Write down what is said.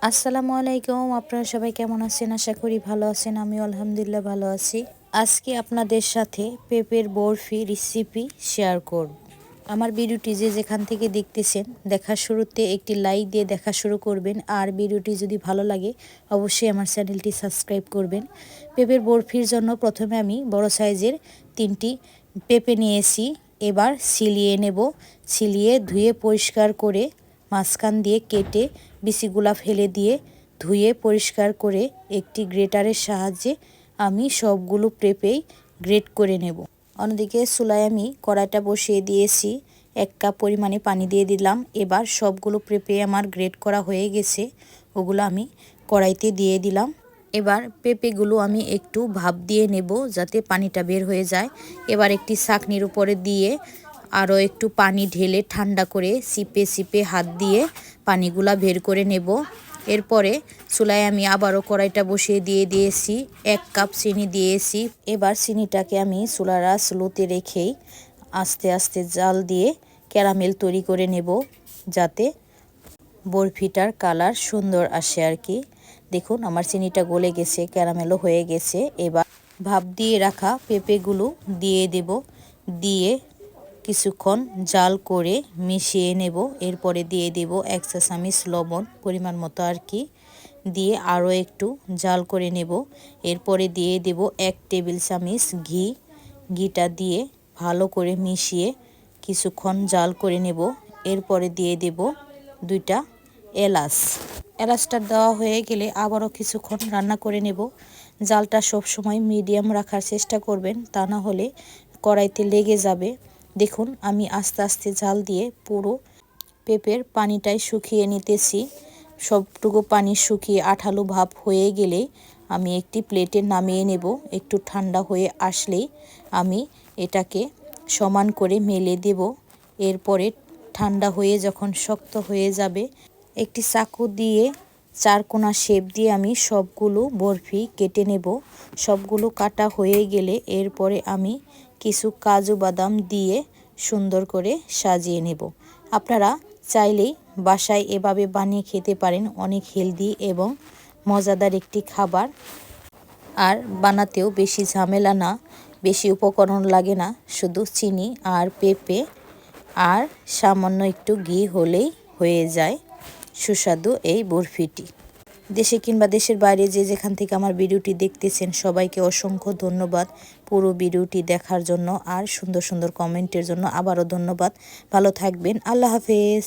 আসসালামু আলাইকুম। আপনারা সবাই কেমন আছেন? আশা করি ভালো আছেন। আমিও আলহামদুলিল্লাহ ভালো আছি। আজকে আপনাদের সাথে পেঁপের বরফি রেসিপি শেয়ার করব। আমার ভিডিওটি যে যেখান থেকে দেখতেছেন, দেখার শুরুতে একটি লাইক দিয়ে দেখা শুরু করবেন। আর ভিডিওটি যদি ভালো লাগে অবশ্যই আমার চ্যানেলটি সাবস্ক্রাইব করবেন। পেঁপের বরফির জন্য প্রথমে আমি বড় সাইজের 3টি পেঁপে নিয়েছি। এবার ছিলিয়ে নেব। ছিলিয়ে ধুয়ে পরিষ্কার করে মাঝখান দিয়ে কেটে বিচিগুলা ফেলে দিয়ে ধুয়ে পরিষ্কার করে একটি গ্রেটারের সাহায্যে আমি সবগুলো পেঁপেই গ্রেট করে নেব। অন্যদিকে চুলায় আমি কড়াইটা বসিয়ে দিয়েছি। 1 কাপ পরিমাণে পানি দিয়ে দিলাম। এবার সবগুলো পেঁপে আমার গ্রেট করা হয়ে গেছে, ওগুলো আমি কড়াইতে দিয়ে দিলাম। এবার পেঁপেগুলো আমি একটু ভাপ দিয়ে নেব যাতে পানিটা বের হয়ে যায়। এবার একটি ছাঁকনির উপরে দিয়ে আরও একটু পানি ঢেলে ঠান্ডা করে চিপে চিপে হাত দিয়ে পানিগুলা বের করে নেব। এরপরে চুলায় আমি আবারও কড়াইটা বসিয়ে দিয়েছি। 1 কাপ চিনি দিয়েছি। এবার চিনিটাকে আমি চুলার আঁচ লোতে রেখেই আস্তে আস্তে জাল দিয়ে ক্যারামেল তৈরি করে নেব, যাতে বরফিটার কালার সুন্দর আসে আর কি। দেখুন আমার চিনিটা গলে গেছে, ক্যারামেলও হয়ে গেছে। এবার ভাপ দিয়ে রাখা পেঁপেগুলো দিয়ে দেব। দিয়ে কিছুক্ষণ জাল করে মিশিয়ে নেব। এরপরে দিয়ে দেব 1 চা চামচ লবণ, পরিমাণ মতো আর কি, দিয়ে আরও একটু জাল করে নেব। এরপরে দিয়ে দেব 1 টেবিল চামচ ঘি। ঘিটা দিয়ে ভালো করে মিশিয়ে কিছুক্ষণ জাল করে নেব। এরপরে দিয়ে দেব 2টা এলাচ। এলাচটা দেওয়া হয়ে গেলে আবারও কিছুক্ষণ রান্না করে নেব। জালটা সবসময় মিডিয়াম রাখার চেষ্টা করবেন, তা না হলে কড়াইতে লেগে যাবে। দেখুন আমি আস্তে আস্তে জাল দিয়ে পুরো পেঁপের পানিটাই শুকিয়ে নিতেছি। সবটুকু পানি শুকিয়ে আঠালো ভাব হয়ে গেলে আমি একটি প্লেটে নামিয়ে নেব। একটু ঠান্ডা হয়ে আসলেই আমি এটাকে সমান করে মেলে দেব। এরপরে ঠান্ডা হয়ে যখন শক্ত হয়ে যাবে, একটি চাকু দিয়ে 4 কোণা শেপ দিয়ে আমি সবগুলো বরফি কেটে নেব। সবগুলো কাটা হয়ে গেলে এরপরে আমি কিছু কাজু বাদাম দিয়ে সুন্দর করে সাজিয়ে নেব। আপনারা চাইলেই বাসায় এভাবে বানিয়ে খেতে পারেন। অনেক হেলদি এবং মজাদার একটি খাবার, আর বানাতেও বেশি ঝামেলা না, বেশি উপকরণ লাগে না। শুধু চিনি আর পেঁপে আর সামান্য একটু ঘি হলেই হয়ে যায় সুস্বাদু এই বরফিটি। দেশে কিংবা দেশের বাইরে যে যেখান থেকে আমার ভিডিওটি দেখতেছেন সবাইকে অসংখ্য ধন্যবাদ পুরো ভিডিওটি দেখার জন্য আর সুন্দর সুন্দর কমেন্টের জন্য। আবারও ধন্যবাদ। ভালো থাকবেন। আল্লাহ হাফেজ।